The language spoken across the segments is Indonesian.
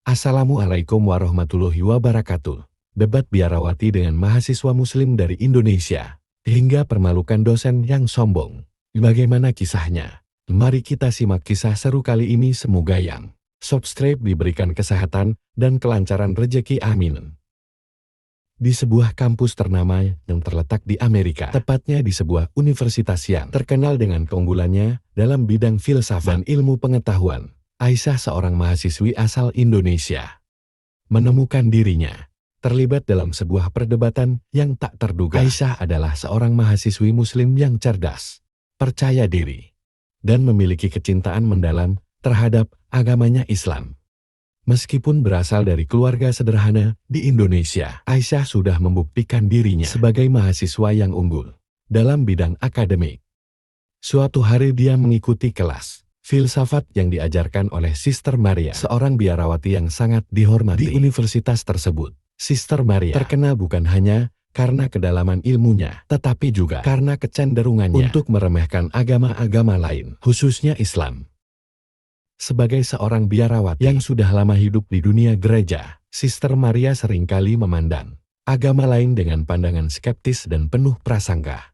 Assalamualaikum warahmatullahi wabarakatuh. Debat biarawati dengan mahasiswa muslim dari Indonesia, hingga permalukan dosen yang sombong. Bagaimana kisahnya? Mari kita simak kisah seru kali ini, semoga yang subscribe diberikan kesehatan dan kelancaran rezeki, amin. Di sebuah kampus ternama yang terletak di Amerika, tepatnya di sebuah universitas yang terkenal dengan keunggulannya dalam bidang filsafat dan ilmu pengetahuan, Aisyah, seorang mahasiswi asal Indonesia, menemukan dirinya terlibat dalam sebuah perdebatan yang tak terduga. Aisyah adalah seorang mahasiswi muslim yang cerdas, percaya diri, dan memiliki kecintaan mendalam terhadap agamanya Islam. Meskipun berasal dari keluarga sederhana di Indonesia, Aisyah sudah membuktikan dirinya sebagai mahasiswa yang unggul dalam bidang akademik. Suatu hari dia mengikuti kelas filsafat yang diajarkan oleh Sister Maria, seorang biarawati yang sangat dihormati di universitas tersebut. Sister Maria terkenal bukan hanya karena kedalaman ilmunya, tetapi juga karena kecenderungannya untuk meremehkan agama-agama lain, khususnya Islam. Sebagai seorang biarawati yang sudah lama hidup di dunia gereja, Sister Maria seringkali memandang agama lain dengan pandangan skeptis dan penuh prasangka.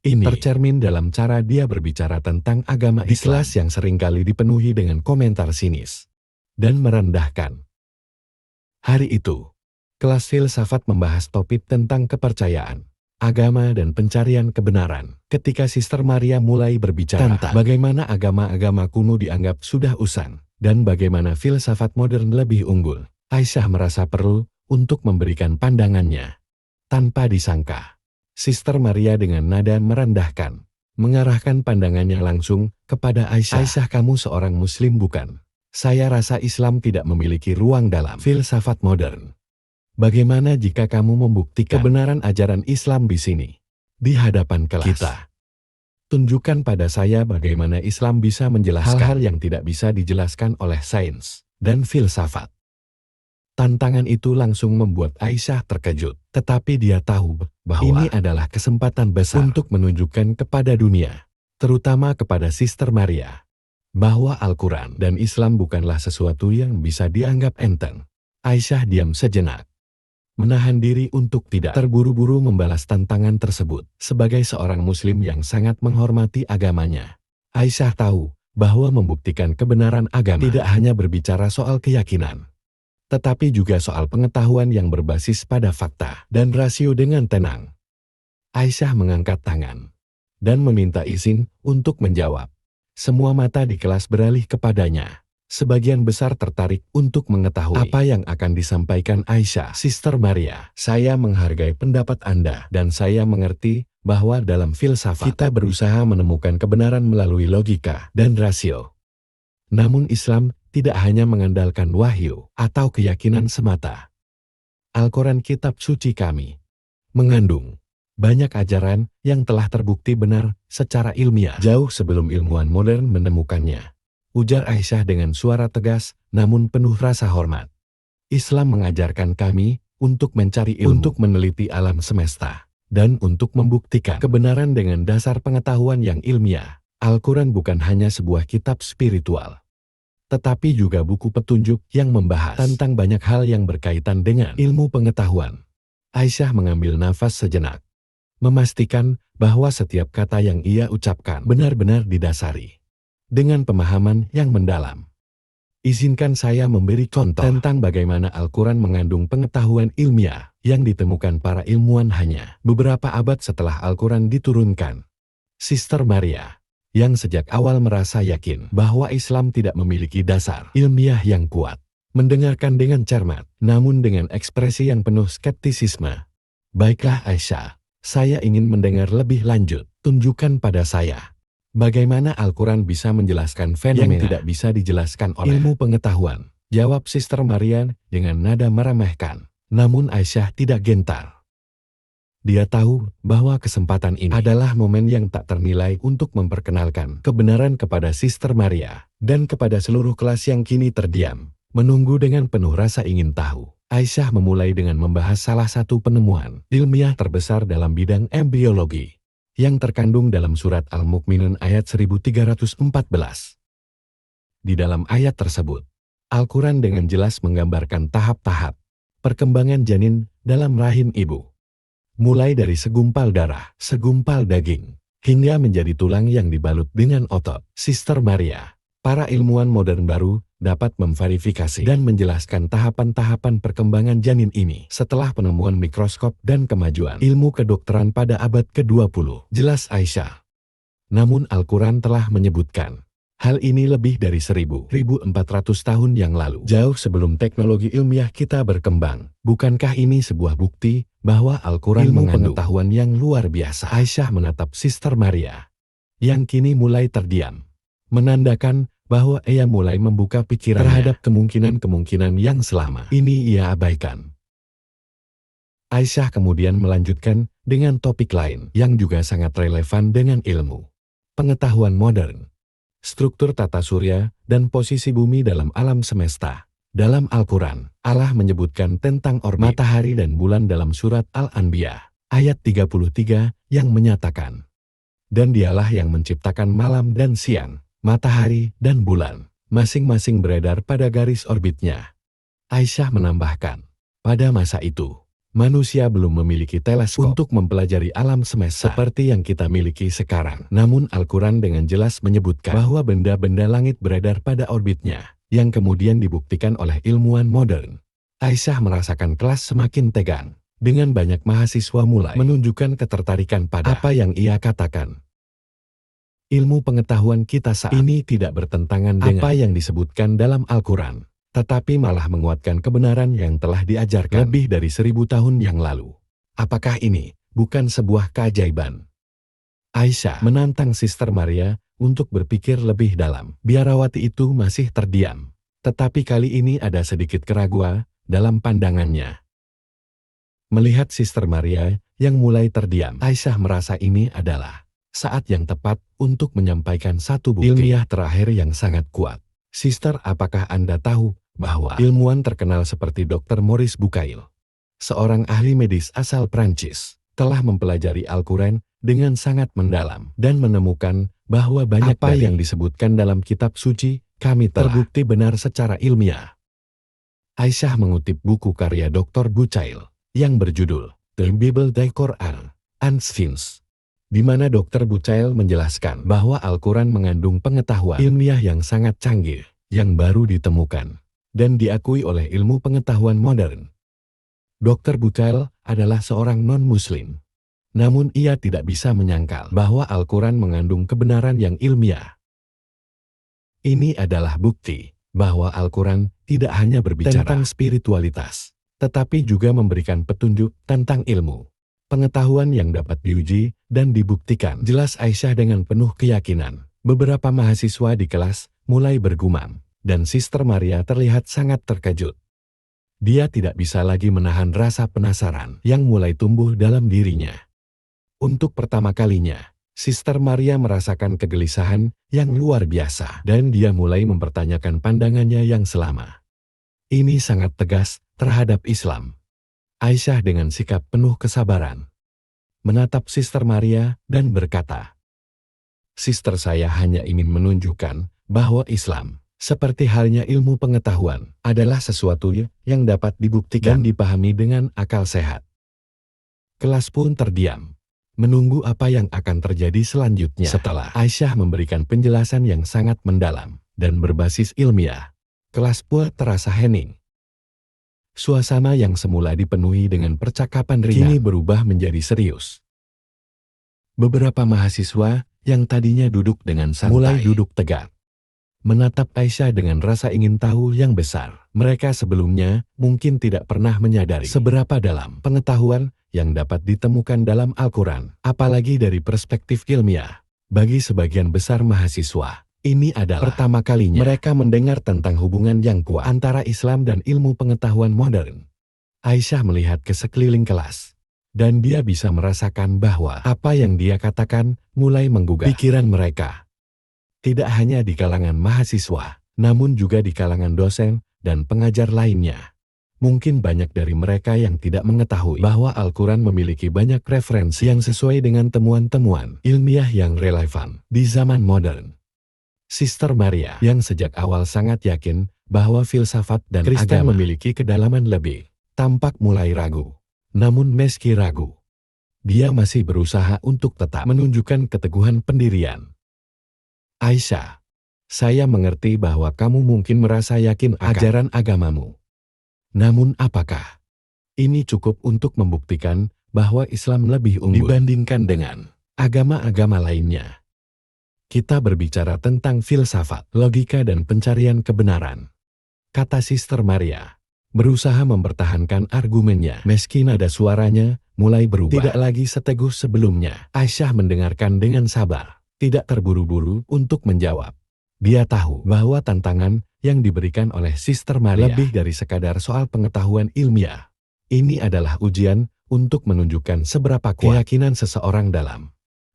Ini tercermin dalam cara dia berbicara tentang agama di kelas yang seringkali dipenuhi dengan komentar sinis dan merendahkan. Hari itu, kelas filsafat membahas topik tentang kepercayaan, agama dan pencarian kebenaran. Ketika Sister Maria mulai berbicara tentang bagaimana agama-agama kuno dianggap sudah usang dan bagaimana filsafat modern lebih unggul, Aisyah merasa perlu untuk memberikan pandangannya. Tanpa disangka, Sister Maria dengan nada merendahkan mengarahkan pandangannya langsung kepada Aisyah. Aisyah, kamu seorang muslim bukan? Saya rasa Islam tidak memiliki ruang dalam filsafat modern. Bagaimana jika kamu membuktikan kebenaran ajaran Islam di sini, di hadapan kelas kita? Tunjukkan pada saya bagaimana Islam bisa menjelaskan hal-hal yang tidak bisa dijelaskan oleh sains dan filsafat. Tantangan itu langsung membuat Aisyah terkejut, tetapi dia tahu bahwa ini adalah kesempatan besar untuk menunjukkan kepada dunia, terutama kepada Sister Maria, bahwa Al-Quran dan Islam bukanlah sesuatu yang bisa dianggap enteng. Aisyah diam sejenak, menahan diri untuk tidak terburu-buru membalas tantangan tersebut. Sebagai seorang muslim yang sangat menghormati agamanya, Aisyah tahu bahwa membuktikan kebenaran agama tidak hanya berbicara soal keyakinan, tetapi juga soal pengetahuan yang berbasis pada fakta dan rasio. Dengan tenang, Aisyah mengangkat tangan dan meminta izin untuk menjawab. Semua mata di kelas beralih kepadanya. Sebagian besar tertarik untuk mengetahui apa yang akan disampaikan Aisyah. Sister Maria, saya menghargai pendapat Anda dan saya mengerti bahwa dalam filsafat kita berusaha menemukan kebenaran melalui logika dan rasio. Namun Islam tidak hanya mengandalkan wahyu atau keyakinan semata. Al-Quran, kitab suci kami, mengandung banyak ajaran yang telah terbukti benar secara ilmiah jauh sebelum ilmuwan modern menemukannya, ujar Aisyah dengan suara tegas namun penuh rasa hormat. Islam mengajarkan kami untuk mencari ilmu, untuk meneliti alam semesta, dan untuk membuktikan kebenaran dengan dasar pengetahuan yang ilmiah. Al-Quran bukan hanya sebuah kitab spiritual, tetapi juga buku petunjuk yang membahas tentang banyak hal yang berkaitan dengan ilmu pengetahuan. Aisyah mengambil nafas sejenak, memastikan bahwa setiap kata yang ia ucapkan benar-benar didasari dengan pemahaman yang mendalam. Izinkan saya memberi contoh tentang bagaimana Al-Quran mengandung pengetahuan ilmiah yang ditemukan para ilmuwan hanya beberapa abad setelah Al-Quran diturunkan. Sister Maria, yang sejak awal merasa yakin bahwa Islam tidak memiliki dasar ilmiah yang kuat, mendengarkan dengan cermat, namun dengan ekspresi yang penuh skeptisisme. Baiklah Aisyah, saya ingin mendengar lebih lanjut. Tunjukkan pada saya bagaimana Al-Quran bisa menjelaskan fenomena yang tidak bisa dijelaskan oleh ilmu pengetahuan, jawab Sister Maria dengan nada meremehkan. Namun Aisyah tidak gentar. Dia tahu bahwa kesempatan ini adalah momen yang tak ternilai untuk memperkenalkan kebenaran kepada Sister Maria dan kepada seluruh kelas yang kini terdiam, menunggu dengan penuh rasa ingin tahu. Aisyah memulai dengan membahas salah satu penemuan ilmiah terbesar dalam bidang embriologi yang terkandung dalam surat Al-Mu'minun ayat 1314. Di dalam ayat tersebut, Al-Quran dengan jelas menggambarkan tahap-tahap perkembangan janin dalam rahim ibu. Mulai dari segumpal darah, segumpal daging, hingga menjadi tulang yang dibalut dengan otot. Sister Maria, para ilmuwan modern baru dapat memverifikasi dan menjelaskan tahapan-tahapan perkembangan janin ini setelah penemuan mikroskop dan kemajuan ilmu kedokteran pada abad ke-20. Jelas Aisyah. Namun Al-Quran telah menyebutkan hal ini lebih dari 1.400 tahun yang lalu, jauh sebelum teknologi ilmiah kita berkembang. Bukankah ini sebuah bukti bahwa Al-Quran mengandung pengetahuan yang luar biasa? Aisyah menatap Sister Maria, yang kini mulai terdiam, menandakan bahwa ia mulai membuka pikirannya terhadap kemungkinan-kemungkinan yang selama ini ia abaikan. Aisyah kemudian melanjutkan dengan topik lain yang juga sangat relevan dengan ilmu pengetahuan modern. Struktur tata surya dan posisi bumi dalam alam semesta. Dalam Al-Quran, Allah menyebutkan tentang orbit matahari dan bulan dalam surat Al-Anbiya, ayat 33, yang menyatakan, "Dan dialah yang menciptakan malam dan siang, matahari dan bulan, masing-masing beredar pada garis orbitnya." Aisyah menambahkan, pada masa itu, manusia belum memiliki teleskop untuk mempelajari alam semesta seperti yang kita miliki sekarang. Namun Al-Quran dengan jelas menyebutkan bahwa benda-benda langit beredar pada orbitnya, yang kemudian dibuktikan oleh ilmuwan modern. Aisyah merasakan kelas semakin tegang, dengan banyak mahasiswa mulai menunjukkan ketertarikan pada apa yang ia katakan. Ilmu pengetahuan kita saat ini tidak bertentangan dengan apa yang disebutkan dalam Al-Quran, tetapi malah menguatkan kebenaran yang telah diajarkan lebih dari 1.000 tahun yang lalu. Apakah ini bukan sebuah keajaiban? Aisyah menantang Sister Maria untuk berpikir lebih dalam. Biarawati itu masih terdiam, tetapi kali ini ada sedikit keraguan dalam pandangannya. Melihat Sister Maria yang mulai terdiam, Aisyah merasa ini adalah saat yang tepat untuk menyampaikan satu bukti ilmiah terakhir yang sangat kuat. Sister, apakah Anda tahu bahwa ilmuwan terkenal seperti Dr. Maurice Bucaille, seorang ahli medis asal Prancis, telah mempelajari Al-Quran dengan sangat mendalam dan menemukan bahwa banyak apa yang disebutkan dalam kitab suci kami telah terbukti benar secara ilmiah. Aisyah mengutip buku karya Dr. Bucaille yang berjudul The Bible, the Quran, and Science, di mana Dr. Bucaille menjelaskan bahwa Al-Quran mengandung pengetahuan ilmiah yang sangat canggih yang baru ditemukan dan diakui oleh ilmu pengetahuan modern. Dr. Bucaille adalah seorang non-muslim. Namun ia tidak bisa menyangkal bahwa Al-Quran mengandung kebenaran yang ilmiah. Ini adalah bukti bahwa Al-Quran tidak hanya berbicara tentang spiritualitas, tetapi juga memberikan petunjuk tentang ilmu pengetahuan yang dapat diuji dan dibuktikan. Jelas Aisyah dengan penuh keyakinan. Beberapa mahasiswa di kelas mulai bergumam, dan Sister Maria terlihat sangat terkejut. Dia tidak bisa lagi menahan rasa penasaran yang mulai tumbuh dalam dirinya. Untuk pertama kalinya, Sister Maria merasakan kegelisahan yang luar biasa dan dia mulai mempertanyakan pandangannya yang selama ini sangat tegas terhadap Islam. Aisyah dengan sikap penuh kesabaran menatap Sister Maria dan berkata, "Sister, saya hanya ingin menunjukkan bahwa Islam, seperti halnya ilmu pengetahuan, adalah sesuatu yang dapat dibuktikan dan dipahami dengan akal sehat." Kelas pun terdiam, menunggu apa yang akan terjadi selanjutnya. Setelah Aisyah memberikan penjelasan yang sangat mendalam dan berbasis ilmiah, kelas pun terasa hening. Suasana yang semula dipenuhi dengan percakapan ringan kini berubah menjadi serius. Beberapa mahasiswa yang tadinya duduk dengan santai mulai duduk tegak, menatap Aisyah dengan rasa ingin tahu yang besar. Mereka sebelumnya mungkin tidak pernah menyadari seberapa dalam pengetahuan yang dapat ditemukan dalam Al-Quran, apalagi dari perspektif ilmiah. Bagi sebagian besar mahasiswa, ini adalah pertama kalinya mereka mendengar tentang hubungan yang kuat antara Islam dan ilmu pengetahuan modern. Aisyah melihat ke sekeliling kelas, dan dia bisa merasakan bahwa apa yang dia katakan mulai menggugah pikiran mereka. Tidak hanya di kalangan mahasiswa, namun juga di kalangan dosen dan pengajar lainnya. Mungkin banyak dari mereka yang tidak mengetahui bahwa Al-Quran memiliki banyak referensi yang sesuai dengan temuan-temuan ilmiah yang relevan di zaman modern. Sister Maria, yang sejak awal sangat yakin bahwa filsafat dan Kristen memiliki kedalaman lebih. Tampak mulai ragu. Namun meski ragu, dia masih berusaha untuk tetap menunjukkan keteguhan pendirian. Aisyah, saya mengerti bahwa kamu mungkin merasa yakin akan ajaran agamamu. Namun apakah ini cukup untuk membuktikan bahwa Islam lebih unggul dibandingkan dengan agama-agama lainnya? Kita berbicara tentang filsafat, logika dan pencarian kebenaran, kata Sister Maria, berusaha mempertahankan argumennya meski nada suaranya mulai berubah. Tidak lagi seteguh sebelumnya. Aisyah mendengarkan dengan sabar, tidak terburu-buru untuk menjawab. Dia tahu bahwa tantangan yang diberikan oleh Sister Maria lebih dari sekadar soal pengetahuan ilmiah. Ini adalah ujian untuk menunjukkan seberapa kuat keyakinan seseorang dalam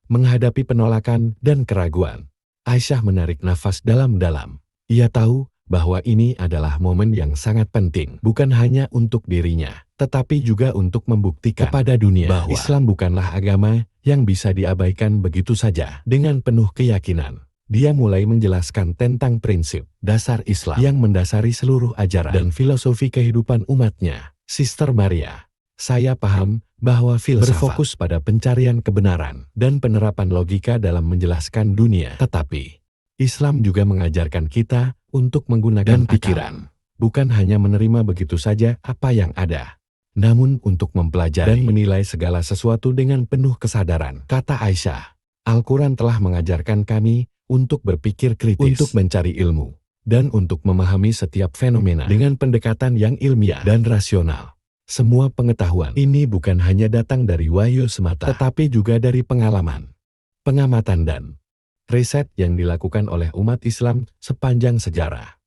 menghadapi penolakan dan keraguan. Aisyah menarik nafas dalam-dalam. Ia tahu bahwa ini adalah momen yang sangat penting, bukan hanya untuk dirinya, tetapi juga untuk membuktikan kepada dunia bahwa Islam bukanlah agama yang bisa diabaikan begitu saja. Dengan penuh keyakinan, dia mulai menjelaskan tentang prinsip dasar Islam yang mendasari seluruh ajaran dan filosofi kehidupan umatnya. Sister Maria, saya paham bahwa filsafat berfokus pada pencarian kebenaran dan penerapan logika dalam menjelaskan dunia. Tetapi, Islam juga mengajarkan kita untuk menggunakan pikiran, bukan hanya menerima begitu saja apa yang ada, namun untuk mempelajari dan menilai segala sesuatu dengan penuh kesadaran. Kata Aisyah, Al-Quran telah mengajarkan kami untuk berpikir kritis, untuk mencari ilmu, dan untuk memahami setiap fenomena dengan pendekatan yang ilmiah dan rasional. Semua pengetahuan ini bukan hanya datang dari wahyu semata, tetapi juga dari pengalaman, pengamatan dan riset yang dilakukan oleh umat Islam sepanjang sejarah.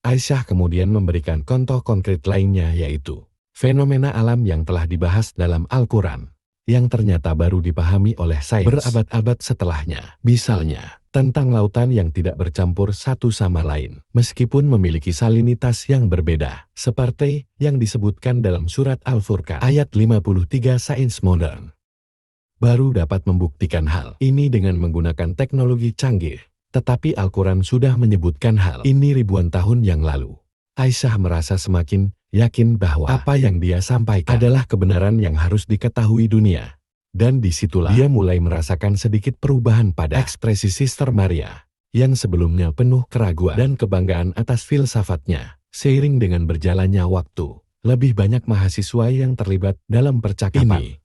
Aisyah kemudian memberikan contoh konkret lainnya, yaitu fenomena alam yang telah dibahas dalam Al-Quran, yang ternyata baru dipahami oleh sains berabad-abad setelahnya. Misalnya, tentang lautan yang tidak bercampur satu sama lain, meskipun memiliki salinitas yang berbeda, seperti yang disebutkan dalam surat Al-Furqan ayat 53. Sains modern baru dapat membuktikan hal ini dengan menggunakan teknologi canggih, tetapi Al-Quran sudah menyebutkan hal ini ribuan tahun yang lalu. Aisyah merasa semakin yakin bahwa apa yang dia sampaikan adalah kebenaran yang harus diketahui dunia. Dan disitulah dia mulai merasakan sedikit perubahan pada ekspresi Sister Maria, yang sebelumnya penuh keraguan dan kebanggaan atas filsafatnya. Seiring dengan berjalannya waktu, lebih banyak mahasiswa yang terlibat dalam percakapan ini.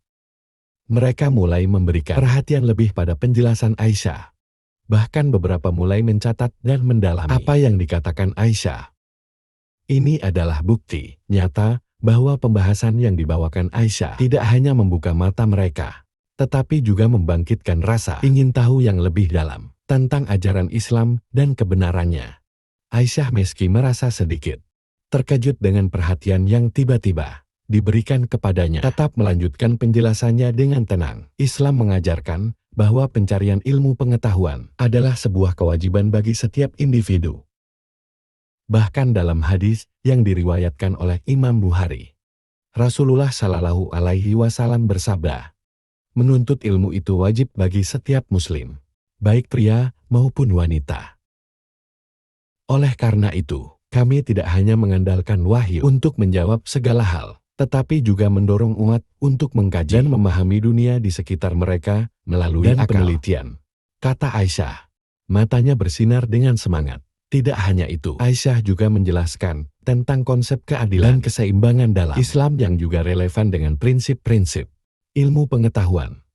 Mereka mulai memberikan perhatian lebih pada penjelasan Aisyah. Bahkan beberapa mulai mencatat dan mendalami apa yang dikatakan Aisyah. Ini adalah bukti nyata bahwa pembahasan yang dibawakan Aisyah tidak hanya membuka mata mereka, tetapi juga membangkitkan rasa ingin tahu yang lebih dalam tentang ajaran Islam dan kebenarannya. Aisyah meski merasa sedikit terkejut dengan perhatian yang tiba-tiba diberikan kepadanya, tetap melanjutkan penjelasannya dengan tenang. Islam mengajarkan bahwa pencarian ilmu pengetahuan adalah sebuah kewajiban bagi setiap individu. Bahkan dalam hadis yang diriwayatkan oleh Imam Bukhari, Rasulullah Shallallahu Alaihi Wasallam bersabda, menuntut ilmu itu wajib bagi setiap muslim, baik pria maupun wanita. Oleh karena itu, kami tidak hanya mengandalkan wahyu untuk menjawab segala hal, tetapi juga mendorong umat untuk mengkaji dan memahami dunia di sekitar mereka melalui penelitian. Kata Aisyah, matanya bersinar dengan semangat. Tidak hanya itu, Aisyah juga menjelaskan tentang konsep keadilan dan keseimbangan dalam Islam yang juga relevan dengan prinsip-prinsip ilmu pengetahuan.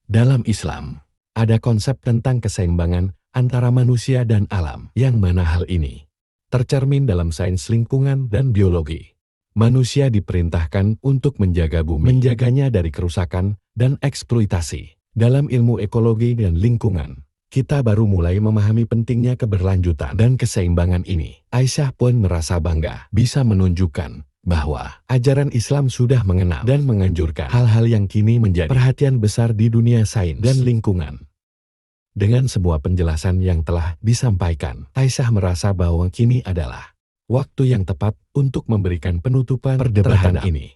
Dalam Islam, ada konsep tentang keseimbangan antara manusia dan alam, yang mana hal ini tercermin dalam sains lingkungan dan biologi. Manusia diperintahkan untuk menjaga bumi, menjaganya dari kerusakan dan eksploitasi. Dalam ilmu ekologi dan lingkungan, kita baru mulai memahami pentingnya keberlanjutan dan keseimbangan ini. Aisyah pun merasa bangga bisa menunjukkan bahwa ajaran Islam sudah mengenal dan menganjurkan hal-hal yang kini menjadi perhatian besar di dunia sains dan lingkungan. Dengan sebuah penjelasan yang telah disampaikan, Aisyah merasa bahwa kini adalah waktu yang tepat untuk memberikan penutupan perdebatan ini.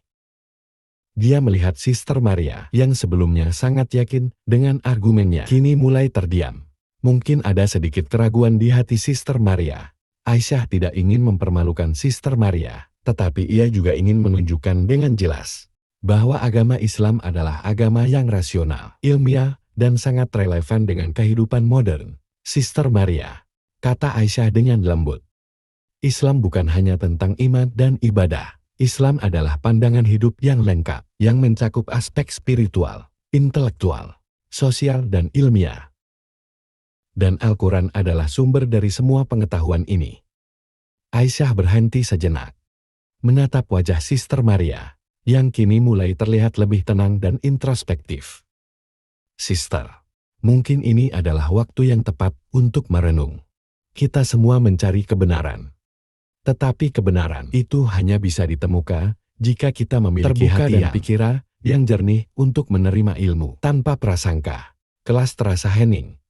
Dia melihat Sister Maria yang sebelumnya sangat yakin dengan argumennya, kini mulai terdiam. Mungkin ada sedikit keraguan di hati Sister Maria. Aisyah tidak ingin mempermalukan Sister Maria, tetapi ia juga ingin menunjukkan dengan jelas bahwa agama Islam adalah agama yang rasional, ilmiah, dan sangat relevan dengan kehidupan modern. Sister Maria, kata Aisyah dengan lembut, Islam bukan hanya tentang iman dan ibadah. Islam adalah pandangan hidup yang lengkap, yang mencakup aspek spiritual, intelektual, sosial, dan ilmiah. Dan Al-Quran adalah sumber dari semua pengetahuan ini. Aisyah berhenti sejenak, menatap wajah Sister Maria, yang kini mulai terlihat lebih tenang dan introspektif. Sister, mungkin ini adalah waktu yang tepat untuk merenung. Kita semua mencari kebenaran. Tetapi kebenaran itu hanya bisa ditemukan jika kita memiliki hati dan pikiran yang jernih untuk menerima ilmu tanpa prasangka. Kelas terasa hening.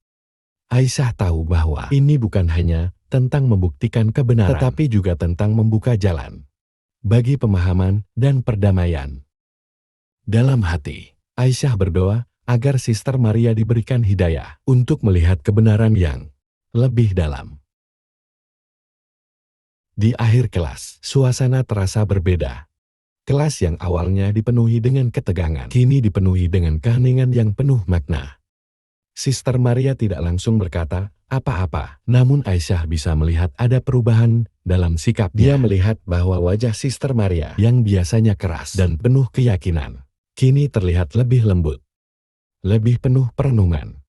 Aisyah tahu bahwa ini bukan hanya tentang membuktikan kebenaran, tetapi juga tentang membuka jalan bagi pemahaman dan perdamaian. Dalam hati, Aisyah berdoa agar Sister Maria diberikan hidayah untuk melihat kebenaran yang lebih dalam. Di akhir kelas, suasana terasa berbeda. Kelas yang awalnya dipenuhi dengan ketegangan, kini dipenuhi dengan keheningan yang penuh makna. Sister Maria tidak langsung berkata apa-apa, namun Aisyah bisa melihat ada perubahan dalam sikapnya. Dia melihat bahwa wajah Sister Maria yang biasanya keras dan penuh keyakinan, kini terlihat lebih lembut, lebih penuh perenungan.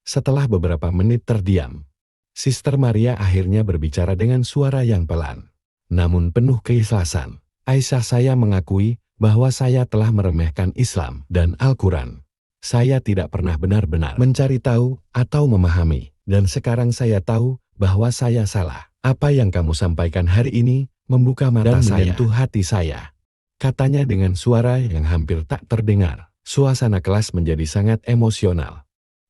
Setelah beberapa menit terdiam, Sister Maria akhirnya berbicara dengan suara yang pelan, namun penuh keikhlasan. Aisyah, saya mengakui bahwa saya telah meremehkan Islam dan Al-Quran. Saya tidak pernah benar-benar mencari tahu atau memahami, dan sekarang saya tahu bahwa saya salah. Apa yang kamu sampaikan hari ini membuka mata dan menyentuh hati saya, katanya dengan suara yang hampir tak terdengar. Suasana kelas menjadi sangat emosional.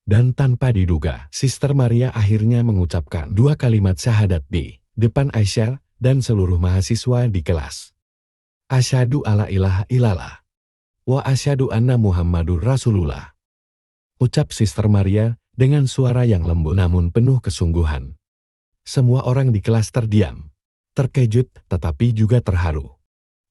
Dan tanpa diduga, Sister Maria akhirnya mengucapkan 2 kalimat syahadat di depan Aisyah dan seluruh mahasiswa di kelas. Asyhadu alla ilaha illallah wa asyhadu anna Muhammadur Rasulullah. Ucap Sister Maria dengan suara yang lembut namun penuh kesungguhan. Semua orang di kelas terdiam, terkejut tetapi juga terharu.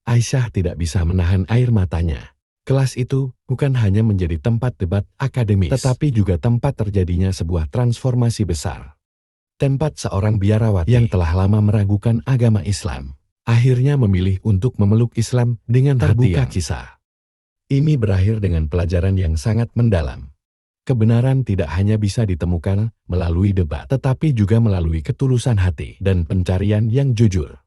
Aisyah tidak bisa menahan air matanya. Kelas itu bukan hanya menjadi tempat debat akademis, tetapi juga tempat terjadinya sebuah transformasi besar. Tempat seorang biarawati yang telah lama meragukan agama Islam, akhirnya memilih untuk memeluk Islam dengan terbuka kisah. Ini berakhir dengan pelajaran yang sangat mendalam. Kebenaran tidak hanya bisa ditemukan melalui debat, tetapi juga melalui ketulusan hati dan pencarian yang jujur.